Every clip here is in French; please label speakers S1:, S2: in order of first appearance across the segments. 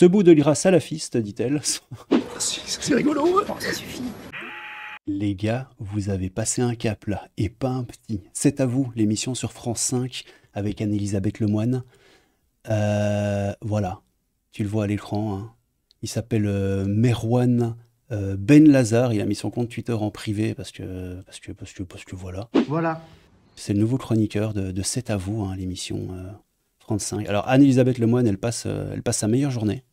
S1: Ce bout de l'IRA salafiste, dit-elle.
S2: C'est rigolo.
S3: Bon, ça suffit.
S1: Les gars, vous avez passé un cap là, et pas un petit. C'est à vous, l'émission sur France 5 avec Anne-Elisabeth Lemoine. Voilà, tu le vois à l'écran. Hein. Il s'appelle Merwan Ben Lazar. Il a mis son compte Twitter en privé parce que voilà.
S2: Voilà.
S1: C'est le nouveau chroniqueur de C'est à vous, hein, l'émission France 5. Alors Anne-Elisabeth Lemoine, elle passe sa meilleure journée.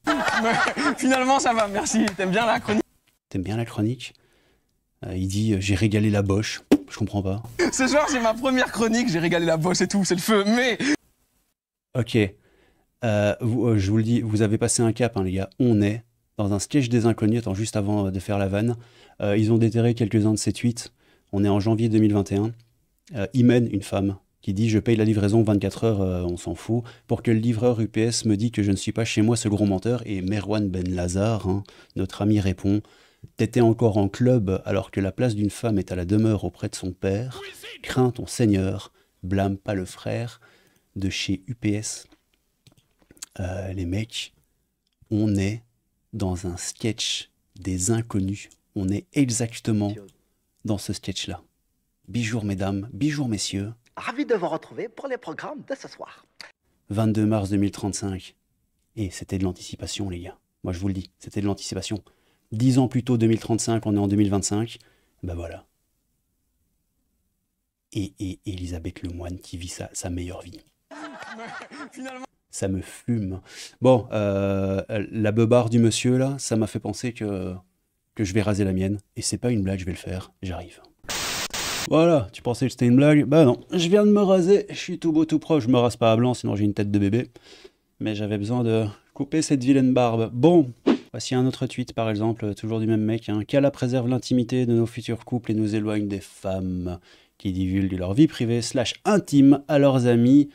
S4: Finalement, ça va, merci. T'aimes bien la chronique?
S1: T'aimes bien la chronique? Il dit j'ai régalé la boche. Je comprends pas.
S4: Ce soir, c'est ma première chronique. J'ai régalé la bosse et tout, c'est le feu. Mais
S1: Ok. Je vous le dis, vous avez passé un cap, hein, les gars. On est dans un sketch des inconnus. Attends, juste avant de faire la vanne. Ils ont déterré quelques-uns de ces tweets. On est en janvier 2021. Imen, une femme, qui dit « Je paye la livraison 24 heures, on s'en fout, pour que le livreur UPS me dit que je ne suis pas chez moi, ce gros menteur. » Et Merwan Ben Lazar, hein, notre ami, répond « T'étais encore en club alors que la place d'une femme est à la demeure auprès de son père. Crains ton Seigneur, blâme pas le frère de chez UPS. » Les mecs, on est dans un sketch des inconnus. On est exactement dans ce sketch-là. Bijour mesdames, bijour messieurs.
S2: Ravi de vous retrouver pour les programmes de ce soir.
S1: 22 mars 2035. Et c'était de l'anticipation, les gars. Moi, je vous le dis, c'était de l'anticipation. 10 ans plus tôt, 2035, on est en 2025. Ben voilà. Et Elisabeth Lemoine qui vit sa meilleure vie.
S4: finalement...
S1: Ça me fume. Bon, la beubare du monsieur, là, ça m'a fait penser que je vais raser la mienne. Et c'est pas une blague, je vais le faire. J'arrive. Voilà, tu pensais que c'était une blague? Bah non, je viens de me raser, je suis tout beau tout propre, je me rase pas à blanc, sinon j'ai une tête de bébé. Mais j'avais besoin de couper cette vilaine barbe. Bon, voici un autre tweet par exemple, toujours du même mec. Hein. Qu'Allah préserve l'intimité de nos futurs couples et nous éloigne des femmes qui divulguent leur vie privée / intime à leurs amis,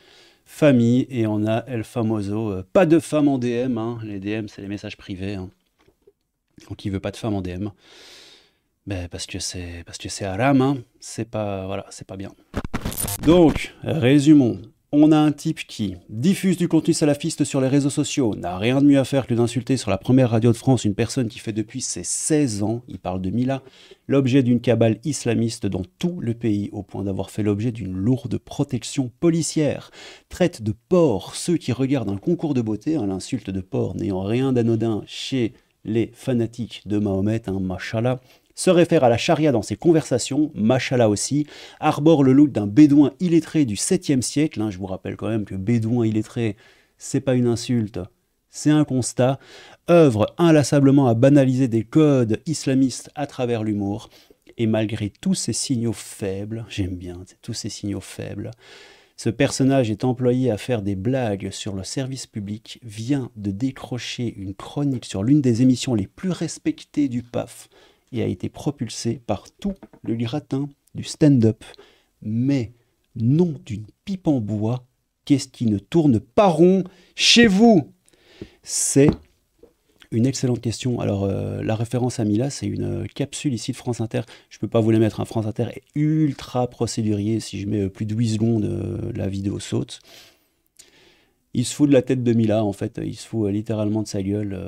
S1: famille. Et on a El Famoso, pas de femmes en DM, hein. Les DM c'est les messages privés. Hein. Donc il veut pas de femmes en DM. Ben parce que c'est haram, hein. C'est pas bien. Donc, résumons. On a un type qui diffuse du contenu salafiste sur les réseaux sociaux, n'a rien de mieux à faire que d'insulter sur la première radio de France une personne qui fait depuis ses 16 ans, il parle de Mila, l'objet d'une cabale islamiste dans tout le pays, au point d'avoir fait l'objet d'une lourde protection policière. Traite de porcs ceux qui regardent un concours de beauté, hein, l'insulte de porc n'ayant rien d'anodin chez les fanatiques de Mahomet, hein, mashallah, se réfère à la charia dans ses conversations, mashallah aussi, arbore le look d'un bédouin illettré du 7e siècle, hein, je vous rappelle quand même que bédouin illettré, c'est pas une insulte, c'est un constat, œuvre inlassablement à banaliser des codes islamistes à travers l'humour, et malgré tous ces signaux faibles, j'aime bien tous ces signaux faibles, ce personnage est employé à faire des blagues sur le service public, vient de décrocher une chronique sur l'une des émissions les plus respectées du PAF, et a été propulsé par tout le gratin du stand-up. Mais non d'une pipe en bois, qu'est-ce qui ne tourne pas rond chez vous? C'est une excellente question. Alors, la référence à Mila, c'est une capsule ici de France Inter. Je ne peux pas vous la mettre, hein. France Inter est ultra procédurier. Si je mets plus de 8 secondes, la vidéo saute. Il se fout de la tête de Mila, en fait, il se fout littéralement de sa gueule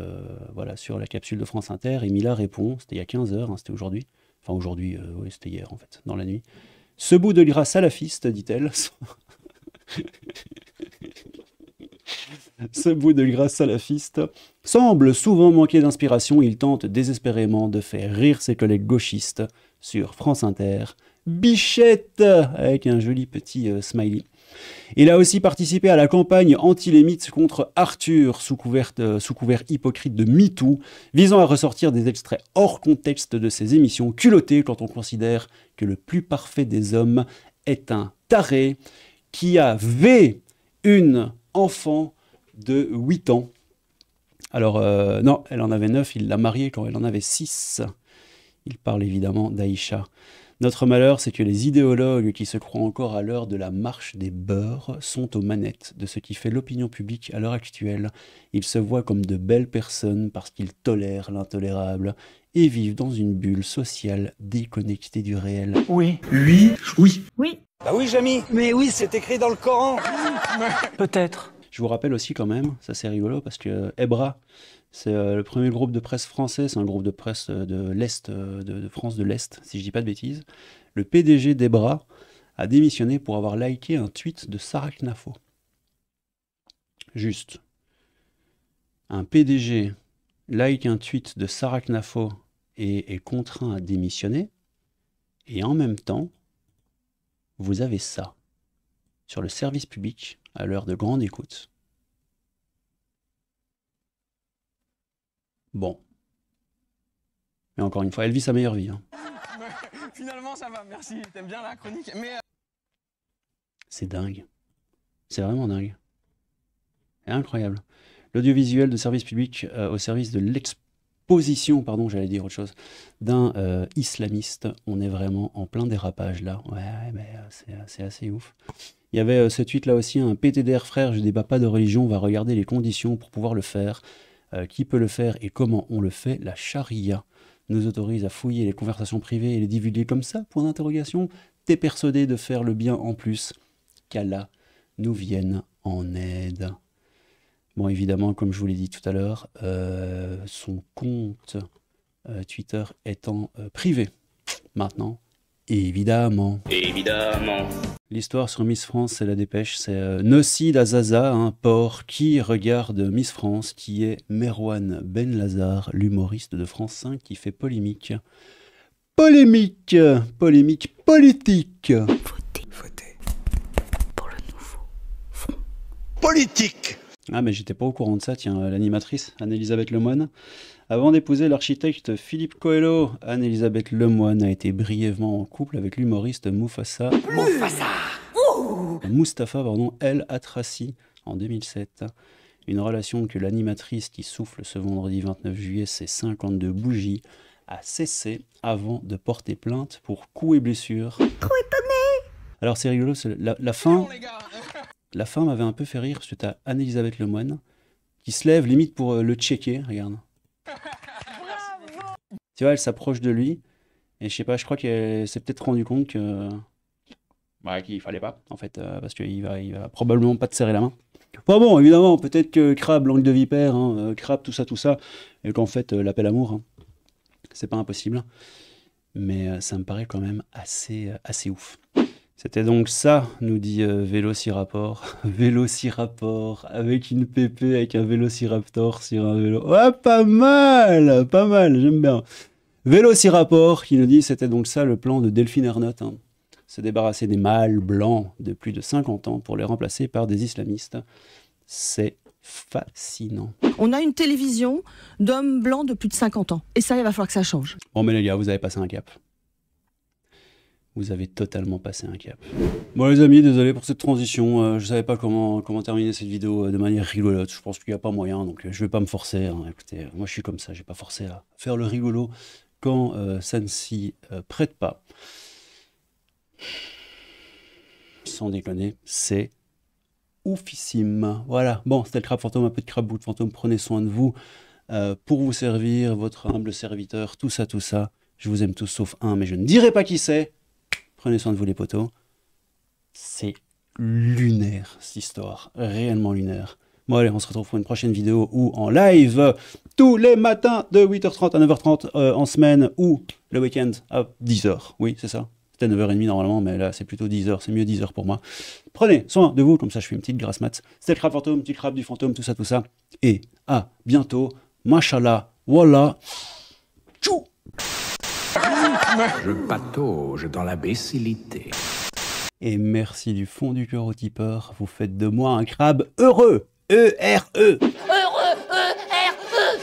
S1: voilà, sur la capsule de France Inter, et Mila répond, c'était il y a 15 heures, hein, c'était aujourd'hui, enfin aujourd'hui, oui, c'était hier en fait, dans la nuit. Ce bout de l'IRA salafiste, dit-elle, ce bout de l'IRA salafiste semble souvent manquer d'inspiration, il tente désespérément de faire rire ses collègues gauchistes sur France Inter, Bichette, avec un joli petit smiley. Il a aussi participé à la campagne anti-lémites contre Arthur, sous couvert hypocrite de MeToo, visant à ressortir des extraits hors contexte de ses émissions, culottées quand on considère que le plus parfait des hommes est un taré qui avait une enfant de 8 ans. Alors, non, elle en avait 9, il l'a mariée quand elle en avait 6. Il parle évidemment d'Aïcha. Notre malheur, c'est que les idéologues qui se croient encore à l'heure de la marche des beurs sont aux manettes de ce qui fait l'opinion publique à l'heure actuelle. Ils se voient comme de belles personnes parce qu'ils tolèrent l'intolérable et vivent dans une bulle sociale déconnectée du réel.
S2: Oui. Oui. Oui.
S3: Oui.
S5: Bah oui, Jamy.
S2: Mais oui,
S5: C'est écrit dans le Coran.
S2: peut-être.
S1: Je vous rappelle aussi quand même, ça c'est rigolo parce que Ebra C'est le premier groupe de presse français, c'est un groupe de presse de l'Est, de France de l'Est, si je dis pas de bêtises. Le PDG d'Ebra a démissionné pour avoir liké un tweet de Sarah Knafo. Juste. Un PDG like un tweet de Sarah Knafo et est contraint à démissionner. Et en même temps, vous avez ça sur le service public à l'heure de grande écoute. Bon. Mais encore une fois, elle vit sa meilleure vie. Hein.
S4: Finalement, ça va, merci. T'aimes bien la chronique, mais...
S1: C'est dingue. C'est vraiment dingue. C'est incroyable. L'audiovisuel de service public au service de l'exposition, pardon, j'allais dire autre chose, d'un islamiste. On est vraiment en plein dérapage là. Ouais, mais c'est assez ouf. Il y avait ce tweet là aussi, un PTDR frère, je débat pas de religion, on va regarder les conditions pour pouvoir le faire. Qui peut le faire et comment on le fait? La charia nous autorise à fouiller les conversations privées et les divulguer comme ça, point d'interrogation. T'es persuadé de faire le bien en plus, qu'Allah nous vienne en aide. Bon, évidemment, comme je vous l'ai dit tout à l'heure, son compte Twitter étant privé maintenant, évidemment.
S3: Évidemment.
S1: L'histoire sur Miss France, c'est la dépêche, c'est Nocid Azaza, un porc qui regarde Miss France, qui est Merwan Benlazar, l'humoriste de France 5 qui fait polémique. Polémique politique.
S5: Votez pour le nouveau fond
S2: Politique.
S1: Ah mais j'étais pas au courant de ça, tiens, l'animatrice Anne-Elisabeth Lemoine. Avant d'épouser l'architecte Philippe Coelho, Anne-Elisabeth Lemoine a été brièvement en couple avec l'humoriste Mustapha El Atrassi en 2007. Une relation que l'animatrice qui souffle ce vendredi 29 juillet ses 52 bougies a cessé avant de porter plainte pour coups et blessures. Trop étonné. Alors c'est rigolo, la fin...
S4: les gars.
S1: La fin m'avait un peu fait rire, parce que t'as Anne-Elisabeth Lemoine qui se lève limite pour le checker, regarde. Tu vois, elle s'approche de lui, et je sais pas, je crois qu'elle s'est peut-être rendu compte que... Bah, qu'il fallait pas, en fait, parce qu'il va probablement pas te serrer la main. Enfin bon, évidemment, peut-être que crabe, langue de vipère, hein, crabe, tout ça, et qu'en fait, l'appel amour, hein, c'est pas impossible. Mais ça me paraît quand même assez ouf. C'était donc ça, nous dit Vélociraptor. Vélociraptor, avec une pépé, avec un Vélociraptor sur un vélo. Ouais, pas mal, j'aime bien. Vélociraptor qui nous dit, c'était donc ça le plan de Delphine Ernotte. Hein. Se débarrasser des mâles blancs de plus de 50 ans pour les remplacer par des islamistes. C'est fascinant.
S6: On a une télévision d'hommes blancs de plus de 50 ans. Et ça, il va falloir que ça change.
S1: Bon, mais les gars, vous avez passé un cap. Vous avez totalement passé un cap. Bon les amis, désolé pour cette transition. Je savais pas comment terminer cette vidéo de manière rigolote. Je pense qu'il n'y a pas moyen, donc je vais pas me forcer. Hein. Écoutez, moi je suis comme ça, j'ai pas forcé à faire le rigolo quand ça ne s'y prête pas. Sans déconner, c'est oufissime. Voilà, bon, c'était le crabe fantôme, un peu de crabe bout de fantôme. Prenez soin de vous pour vous servir, votre humble serviteur, tout ça. Je vous aime tous sauf un, mais je ne dirai pas qui c'est. Prenez soin de vous les potos. C'est lunaire cette histoire, réellement lunaire. Bon allez, on se retrouve pour une prochaine vidéo ou en live tous les matins de 8h30 à 9h30 en semaine ou le week-end à 10h. Oui, c'est ça. C'était 9h30 normalement, mais là c'est plutôt 10h, c'est mieux 10h pour moi. Prenez soin de vous, comme ça je fais une petite grasse mat. C'était le crabe fantôme, petit crabe du fantôme, tout ça. Et à bientôt. Machallah, voilà. Tchou.
S5: Je patauge dans l'imbécilité.
S1: Et merci du fond du cœur au tipeur. Vous faites de moi un crabe heureux. E-R-E.
S7: Heureux, E-R-E.